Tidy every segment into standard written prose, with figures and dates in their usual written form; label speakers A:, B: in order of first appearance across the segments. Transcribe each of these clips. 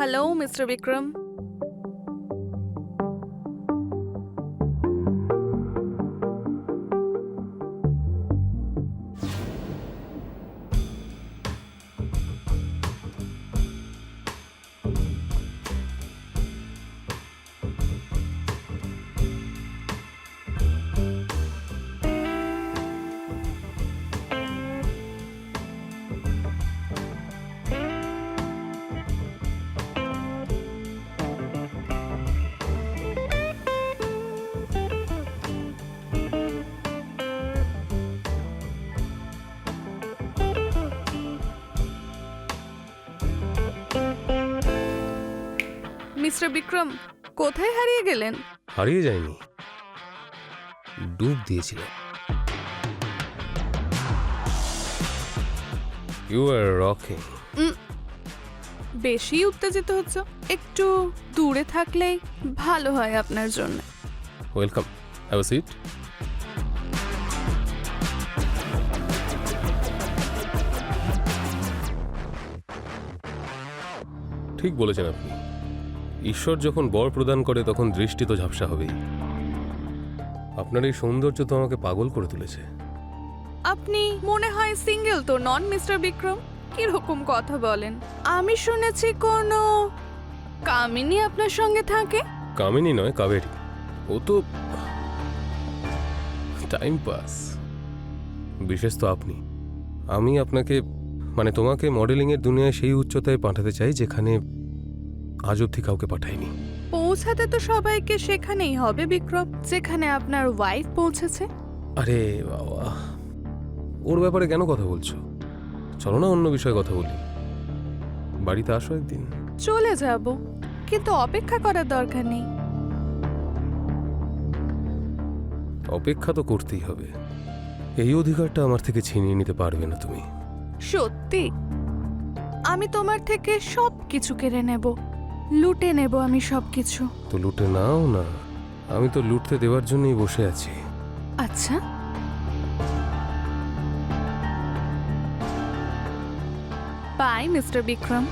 A: Hello mister Vikram. Mister Vikram, কোথায় হারিয়ে গেলেন?
B: হারিয়ে যায়নি, ডুব দিয়েছিলাম। You are rocking.
A: বেশি উত্তেজিত হচ্ছে, একটু দূরে থাকলেই ভালো হয় আপনার জন্য।
B: Welcome, have a seat. ঠিক বলেছেন আপনি, ঈশ্বর যখন বর প্রদান করে তখন দৃষ্টি তো ঝাপসা হবেই। আপনার এই সৌন্দর্য তো আমাকে পাগল করে তুলেছে।
A: আপনি মনে হয় সিঙ্গেল তো নন মিস্টার বিক্রম? কিরকম কথা বলেন? আমি শুনেছি কোনো কামিনী আপনার সঙ্গে থাকে।
B: কামিনী নয়, কাবেরী। ও তো টাইম পাস। বিশেষ তো আপনি। আমি আপনাকে মানে তোমাকে মডেলিংয়ের দুনিয়ায় সেই উচ্চতায় পাঠাতে চাই যেখানে আজ অব্দি কাউকে পাঠাইনি।
A: পৌঁছাতে তো সবাইকে সেখানেই হবে বিক্রম, যেখানে আপনার ওয়াইফ পৌঁছেছে।
B: আরে বাবা, ওর ব্যাপারে কেন কথা বলছো? চলো না অন্য বিষয়ে কথা বলি। বাড়িতে আসো একদিন।
A: চলে যাব, কিন্তু অপেক্ষা করার দরকার নেই।
B: অপেক্ষা তো করতেই হবে। এই অধিকারটা আমার থেকে ছিনিয়ে নিতে পারবে না তুমি।
A: সত্যি? আমি তোমার থেকে সব কিছু কেড়ে নেব, লুটে নেব আমি সবকিছু।
B: তো লুটে নাও না, আমি তো লুটতে দেওয়ার জন্যই বসে আছি।
A: আচ্ছা, বাই মিস্টার বিক্রম।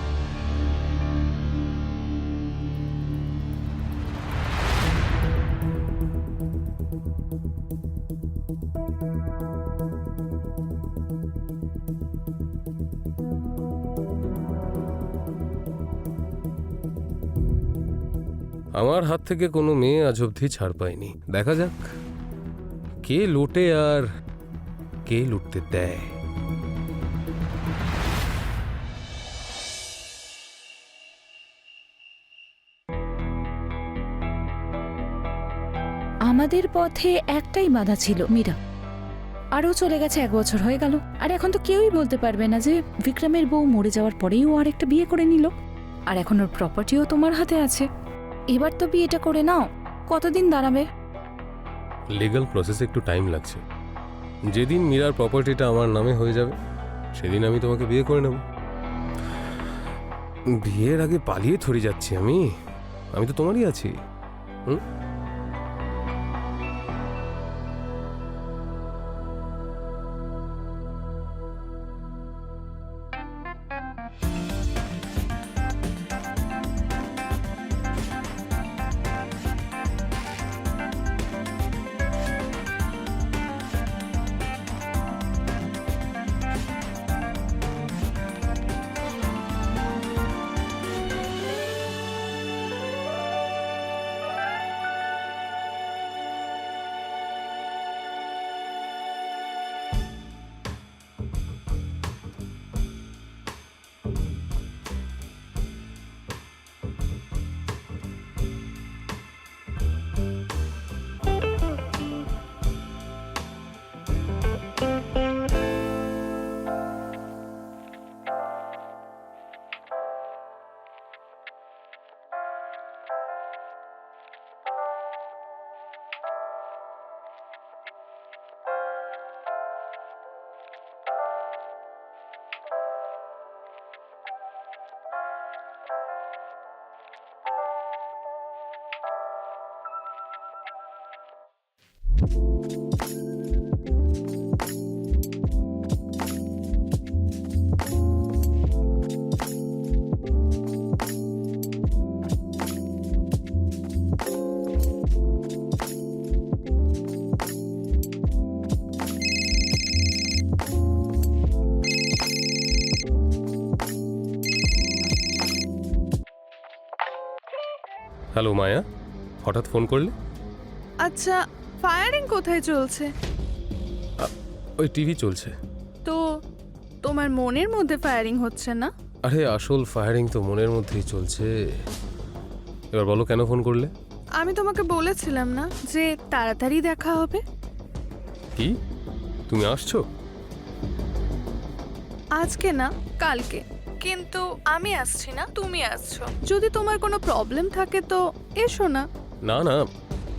B: আমার হাত থেকে কোনো মেয়ে আজ অবধি ছাড় পায়নি। দেখা যাক কে লুটে আর কে লুটতে দেয়।
C: আমাদের পথে একটাই বাধা ছিল, মীরা। আরও চলে গেছে 1 বছর হয়ে গেল, আর এখন তো কেউই বলতে পারবে না যে বিক্রমের বউ মরে যাওয়ার পরেই ও আর একটা বিয়ে করে নিল। আর এখন ওর প্রপার্টিও তোমার হাতে আছে। এবার তো বিয়েটা করে নাও, কতদিন দাঁড়াবে?
B: লিগ্যাল প্রসেসে একটু টাইম লাগছে। যেদিন মীরার প্রপার্টিটা আমার নামে হয়ে যাবে সেদিন আমি তোমাকে বিয়ে করে নেব। বিয়ের আগে পালিয়ে থরি যাচ্ছি আমি? আমি তো তোমারই আছি। হুম, হ্যালো মায়া, হঠাৎ ফোন করলে?
A: আচ্ছা, ফায়ারিং কোথায় চলছে?
B: ওই টিভি চলছে।
A: তো তোমার মনের মধ্যে ফায়ারিং হচ্ছে না?
B: আরে আসল ফায়ারিং তো মনের মধ্যেই চলছে। এবার বলো কেন ফোন করলে?
A: আমি তোমাকে বলেছিলাম না যে তাড়াতাড়ি দেখা হবে?
B: কি, তুমি আসছো?
A: আজকে না, কালকে। কিন্তু আমি আসছি না, তুমি আসছো। যদি তোমার কোনো প্রবলেম থাকে তো এসো না।
B: না না,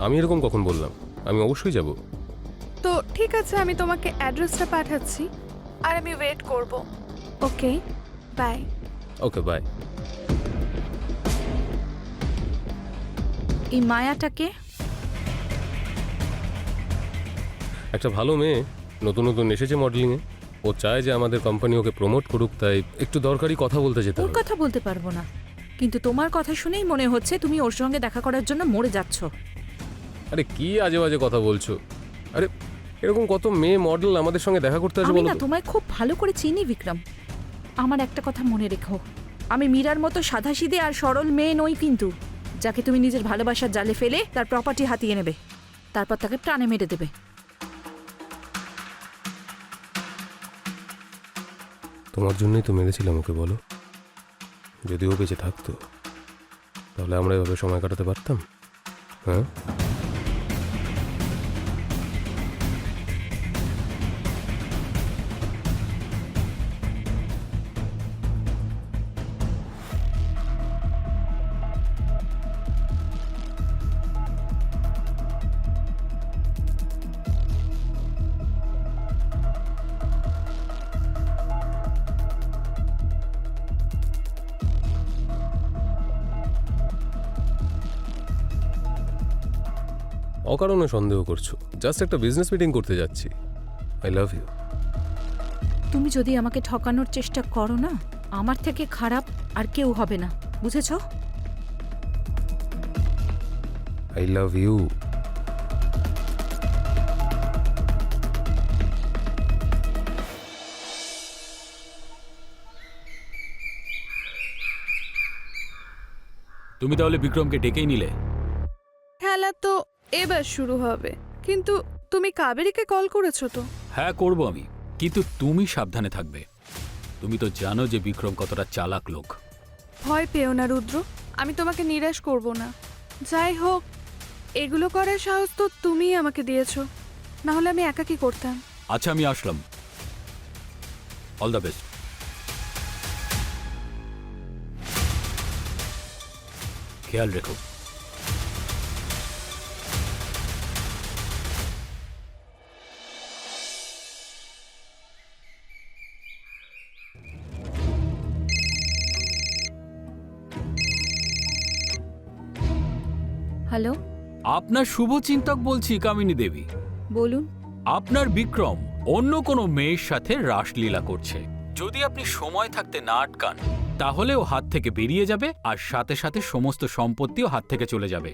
B: আমি এরকম কখন বললাম? আমি অবশ্যই যাব।
A: তো ঠিক আছে, আমি তোমাকে অ্যাড্রেসটা পাঠাচ্ছি আর আমি ওয়েট করব। ওকে, বাই।
B: Okay bye.
C: এই মায়াটাকে
B: একটা ভালো মেয়ে, নতুন নতুন এসেছে মডেলিংয়ে। ও চায় যে আমাদের কোম্পানি ওকে প্রমোট করুক, তাই একটু দরকারি কথা বলতে যেতে
C: ওর
B: হবে।
C: কথা বলতে পারবো না, কিন্তু তোমার কথা শুনেই মনে হচ্ছে তুমি ওর সঙ্গে দেখা করার জন্য মরে যাচ্ছ।
B: আরে কি আজে বাজে কথা বলছো? আরে এরকম কত মেয়ে মডেল আমাদের সঙ্গে দেখা করতে আসে
C: আমি
B: বলো
C: না
B: তো?
C: তোমায় খুব ভালো করে চিনি বিক্রম। আমার একটা কথা মনে রেখো, আমি মীরার মতো সাধাসিধে আর সরল মেয়ে নই কিন্তু, যাকে তুমি নিজের ভালোবাসার জালে ফেলে তার প্রপার্টি হাতিয়ে নেবে, তারপর তাকে প্রাণে মেরে দেবে।
B: তোমার জন্যই তো মেরেছিলাম ওকে, বলো। যদি ও বেঁচে থাকতো তাহলে আমরা এভাবে সময় কাটাতে পারতাম? হ্যাঁ, অকারণে সন্দেহ করছো। জাস্ট একটা বিজনেস মিটিং করতে যাচ্ছি। I love you.
C: তুমি যদি আমাকে ঠকানোর চেষ্টা করো না, আমার থেকে খারাপ আর কেউ হবে না, বুঝেছো?
B: I love you.
D: তুমি তাহলে বিক্রমকে ডেকেই নিলে?
A: খেলা তো এবার শুরু হবে, কিন্তু তুমি কাবেরীকে কল করেছো তো?
D: হ্যাঁ করব আমি, কিন্তু তুমি সাবধানে থাকবে। তুমি তো জানো যে বিক্রম কতটা চালাক লোক।
A: ভয় পেও না রুদ্র, আমি তোমাকে নিরাশ করব না। যাই হোক, এগুলো করার সাহস তো তুমিই আমাকে দিয়েছো, না হলে আমি একা কি করতাম?
D: আচ্ছা আমি আসলাম, অল দ্য বেস্ট। খেয়াল রেখো।
C: হ্যালো,
D: আপনার শুভচিন্তক বলছি কামিনী দেবী।
C: বলুন।
D: আপনার বিক্রম অন্য কোনো মেয়ের সাথে রাসলীলা করছে। যদি আপনি সময় থাকতে না আটকান তাহলে ও হাত থেকে বেরিয়ে যাবে, আর সাথে সাথে সমস্ত সম্পত্তিও হাত থেকে চলে যাবে।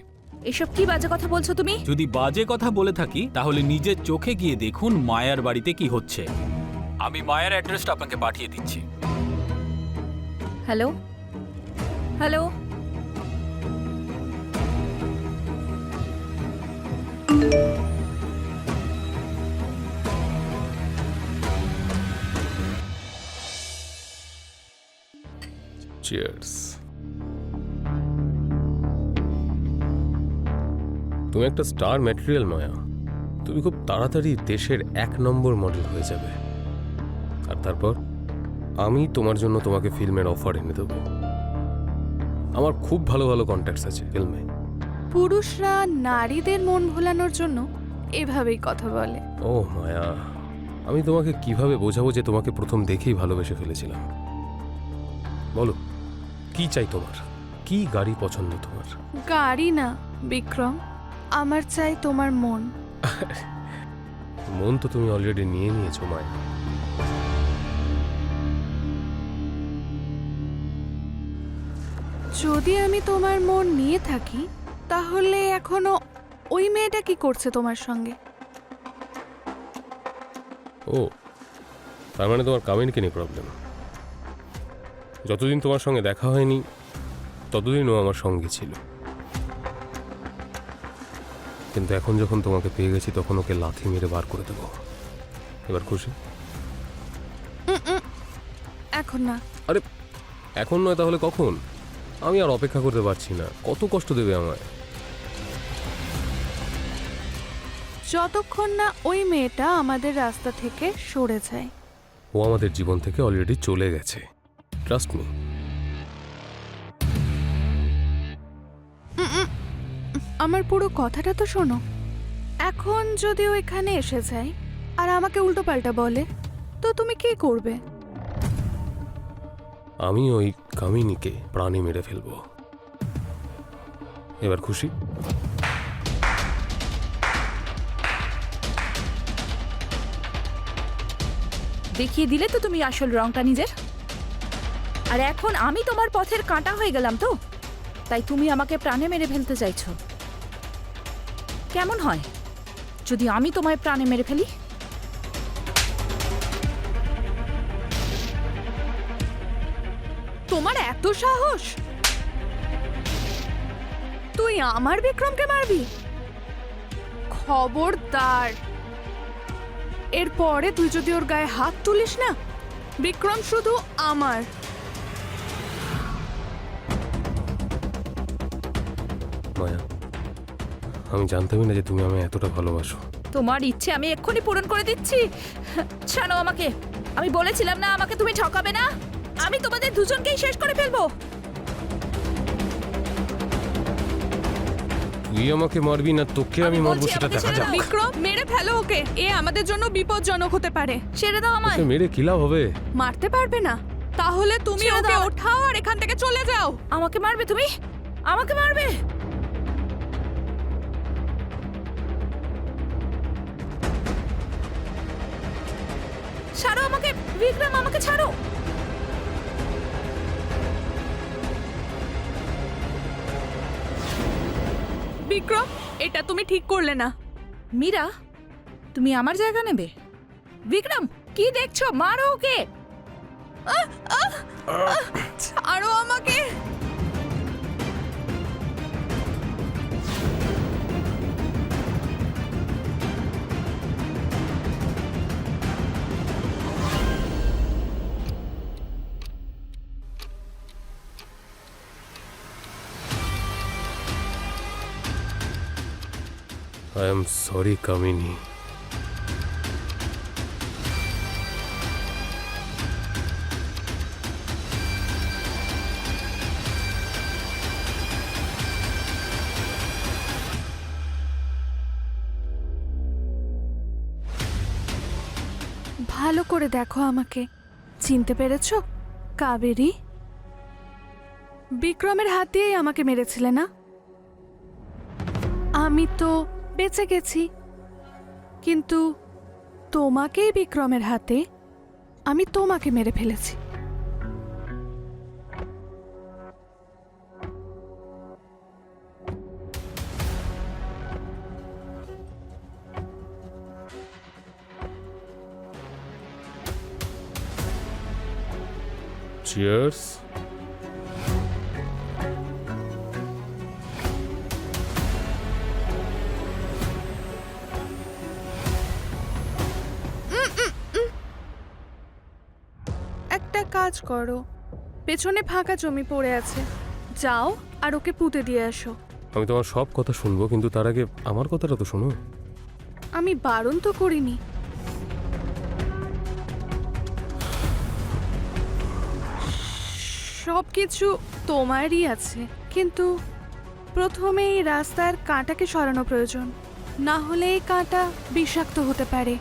C: এসব কি বাজে কথা বলছো তুমি?
D: যদি বাজে কথা বলে থাকি তাহলে নিজের চোখে গিয়ে দেখুন মায়ার বাড়িতে কি হচ্ছে। আমি মায়ার অ্যাড্রেসটা আপনাকে পাঠিয়ে দিচ্ছি।
C: Hello hello,
B: cheers. তুমি একটা স্টার ম্যাটেরিয়াল মায়া। তুমি খুব তাড়াতাড়ি দেশের 1 নম্বর মডেল হয়ে যাবে। আর তারপর আমি তোমার জন্য তোমাকে ফিল্মের অফার এনে দেবো। আমার খুব ভালো ভালো কন্ট্যাক্টস আছে ফিল্মে।
A: পুরুষরা নারীদের মন ভোলানোর জন্য এভাবেই কথা বলে।
B: ও মায়া, আমি তোমাকে কিভাবে বোঝাবো যে তোমাকে প্রথম দেখেই ভালোবেসে ফেলেছিলাম? বলো, কি চাই তোমার? কি গাড়ি পছন্দ তোমার?
A: গাড়ি না বিক্রম, আমার চাই তোমার মন।
B: মন তো তুমি অলরেডি নিয়ে নিয়েছো মায়া।
A: যদি আমি তোমার মন নিয়ে থাকি তাহলে এখনো ওই মেয়েটা কি করছে তোমার সঙ্গে?
B: ও, তার মানে তোমার কামিনীকে নিয়ে প্রবলেম। যতদিন তোমার সঙ্গে দেখা হয়নি ততদিন ও আমার সঙ্গে ছিল। কিন্তু এখন যখন তোমাকে পেয়ে গেছি তখন ওকে লাথি মেরে বার করে দেবো। এবার খুশি?
A: এখন না।
B: আরে এখন নয় তাহলে কখন? আমি আর অপেক্ষা করতে পারছি না। কত কষ্ট দেবে আমায়?
A: যতক্ষণ না ওই মেয়েটা আমাদের রাস্তা থেকে সরে যায়।
B: ও আমাদের জীবন থেকে অলরেডি চলে গেছে, ট্রাস্ট মি।
A: আমার পুরো কথাটা তো শোনো। এখন যদি ও এখানে এসে যায় আর আমাকে উল্টোপাল্টা বলে, তো তুমি কি করবে?
B: আমি ওই কামিনীকে প্রাণী মেরে ফেলবো। এবার খুশি?
C: দেখিয়ে দিলে তো তুমি আসল রংটা নিজের। আর এখন আমি তোমার পথের কাঁটা হয়ে গেলাম তো, তাই তুমি আমাকে প্রাণে মেরে ফেলতে চাইছো। কেমন হয় যদি আমি তোমায় প্রাণে মেরে ফেলি?
A: তোমার এত সাহস? তুই আমার বিক্রমকে মারবি? খবরদার, এরপরে তুই যদি ওর গায়ে হাত তুলিস না, বিক্রম শুধু আমার।
B: মায়া, আমি জানতামই না যে তুমি আমায় এতটা ভালোবাসো।
C: তোমার ইচ্ছে আমি এক্ষুনি পূরণ করে দিচ্ছি। ছাড়ো আমাকে। আমি বলেছিলাম না আমাকে তুমি ঠকাবে না। আমি তোমাদের দুজনকেই শেষ করে ফেলবো।
B: তুই আমাকে মারবি না তোকে আমি
C: আমি
B: মারবো
C: বলছি,
B: সেটা
C: আমাকে
B: দেখা
C: ছেড়ে
B: যাক।
C: দাও।
A: বিক্রম, মেরে ফেলো ওকে। এ আমাদের জন্য বিপজ্জনক হতে পারে।
C: ছেড়ে দাও আমায়।
B: ওকে মেরে কি লাভ হবে?
A: মারতে পারবে না? তাহলে তুমি
C: ছেড়ে
A: ওকে
C: দাও।
A: ওঠাও আর এখান থেকে চলে যাও।
C: আমাকে মারবে তুমি? আমাকে মারবে? ছাড়ো আমাকে বিক্রম, আমাকে ছাড়ো।
A: বিক্রম, এটা তুমি ঠিক করলে না।
C: মীরা, তুমি আমার জায়গা নেবে? বিক্রম, কি দেখছো? মারো ওকে।
A: ছাড়ো আমাকে।
B: আই এম সরি কামিনী।
A: ভালো করে দেখো আমাকে। চিনতে পেরেছো? কাবেরী। বিক্রমের হাত দিয়েই আমাকে মেরেছিলে না? আমি তো বেঁচে গেছি, কিন্তু তোমাকেই বিক্রমের হাতে আমি তোমাকে মেরে ফেলেছি।
B: চিয়ার্স।
A: একটা কাজ করো, পেছনে ফাঁকা জমি পড়ে আছে, যাও আর ওকে পুঁতে দিয়ে আসো।
B: আমি তোমার সব কথা শুনবো, কিন্তু তার আগে আমার কথাটা তো শোনো।
A: আমি বারণ তো করিনি। সবকিছু তোমারই আছে, কিন্তু প্রথমে এই রাস্তার কাঁটাকে সরানো প্রয়োজন, না হলে এই কাঁটা বিষাক্ত হতে পারে।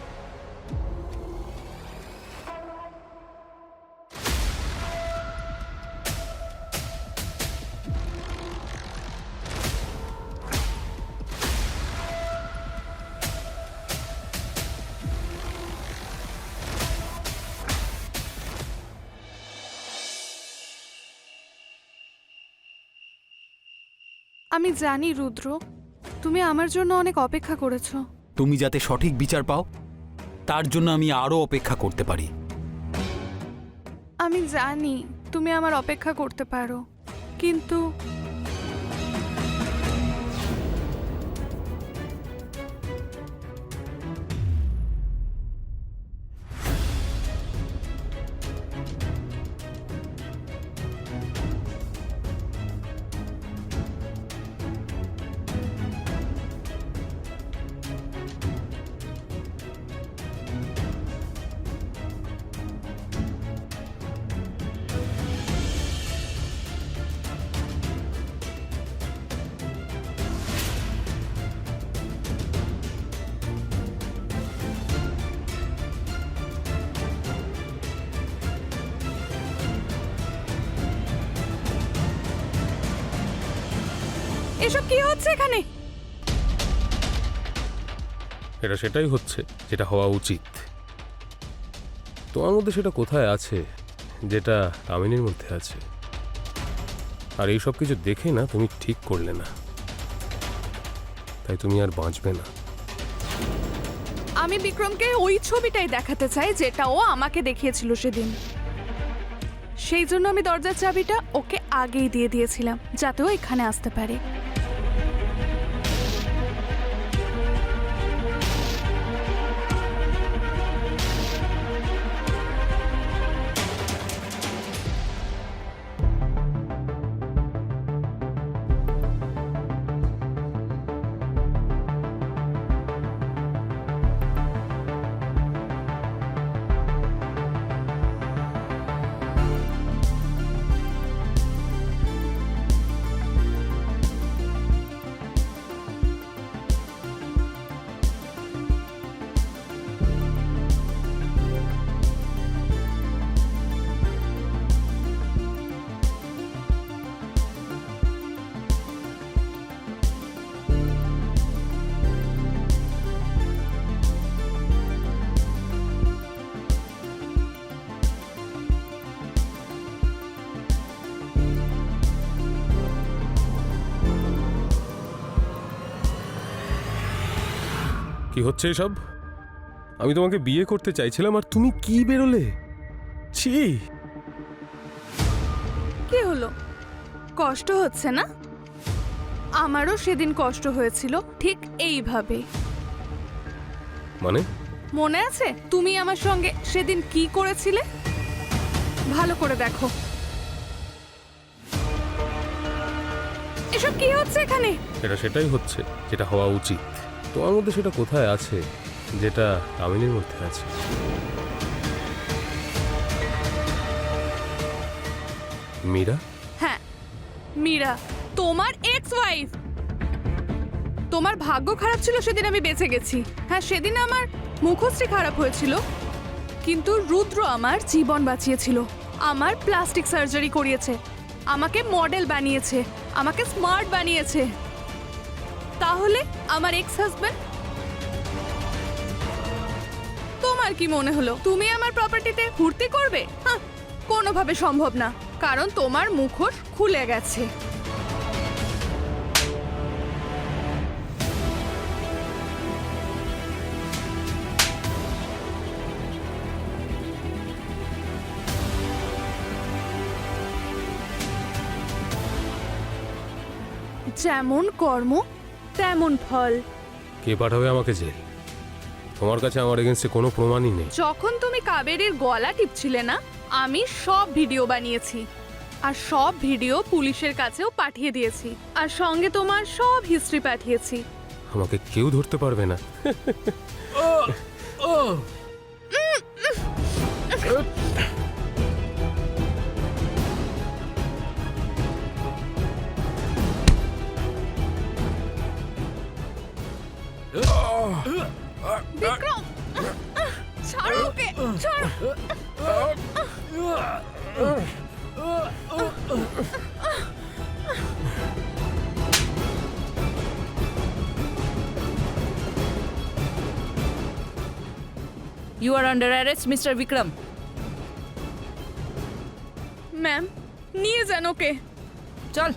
A: আমি জানি রুদ্র, তুমি আমার জন্য অনেক অপেক্ষা করেছো।
D: তুমি যাতে সঠিক বিচার পাও তার জন্য আমি আরো অপেক্ষা করতে পারি।
A: আমি জানি তুমি আমার অপেক্ষা করতে পারো, কিন্তু এসব কি হচ্ছে এখানে?
B: এটা সেটাই হচ্ছে যেটা হওয়া উচিত। তোমার মধ্যে সেটা কোথায় আছে যেটা কামিনীর মধ্যে আছে? আর এই সব কিছু দেখে না তুমি ঠিক করলে না, তাই তুমি আর বাঁচবে না।
A: আমি বিক্রমকে ওই ছবিটাই দেখাতে চাই যেটা ও আমাকে দেখিয়েছিল সেদিন। সেই জন্য আমি দরজার চাবিটা ওকে আগেই দিয়ে দিয়েছিলাম, যাতে ও এখানে আসতে পারে।
B: কি হচ্ছে এসব? আমি তোমাকে বিয়ে করতে চাইছিলাম আর তুমি কি বেরোলে? ছি!
A: কি হলো? কষ্ট হচ্ছে না? আমারও সেদিন কষ্ট হয়েছিল ঠিক এইভাবে।
B: মানে?
A: মনে আছে তুমি আমার সঙ্গে সেদিন কি করেছিলে? ভালো করে দেখো। এসব কি হচ্ছে এখানে?
B: এটা সেটাই হচ্ছে যেটা হওয়া উচিত। তোমার মধ্যে সেটা কোথায় আছে যেটা কামিনীর মধ্যে আছে? মীরা?
A: হ্যাঁ, মীরা, তোমার এক্স ওয়াইফ। তোমার ভাগ্য খারাপ ছিল সেদিন আমি বেঁচে গেছি। হ্যাঁ, সেদিন আমার মুখশ্রী খারাপ হয়েছিল, কিন্তু রুদ্র আমার জীবন বাঁচিয়েছিল। আমার প্লাস্টিক সার্জারি করিয়েছে, আমাকে মডেল বানিয়েছে, আমাকে স্মার্ট বানিয়েছে। তাহলে আমার এক্স হাজব্যান্ড? তোমার কি মনে হলো তুমি আমার প্রপার্টিতে ফুর্তি করবে? হ্যাঁ, কোনোভাবে সম্ভব না, কারণ তোমার মুখোশ খুলে গেছে। যেমন কর্ম তেমন ফল।
B: কে পাঠাবে আমাকে জেল? তোমার কাছে আমার এগেন্সে কোনো প্রমাণই নেই।
A: যখন তুমি কাবেরীর গলা টিপছিলে না, আমি সব ভিডিও বানিয়েছি, আর সব ভিডিও পুলিশের কাছেও পাঠিয়ে দিয়েছি, আর সঙ্গে তোমার সব হিস্ট্রি পাঠিয়েছি।
B: আমাকে কেউ ধরতে পারবে না।
A: বিক্রম, ছাড়ো ওকে, ছাড়ো।
C: You are under arrest, Mr. Vikram.
A: Ma'am, নিয়ে যান ওকে।
C: চল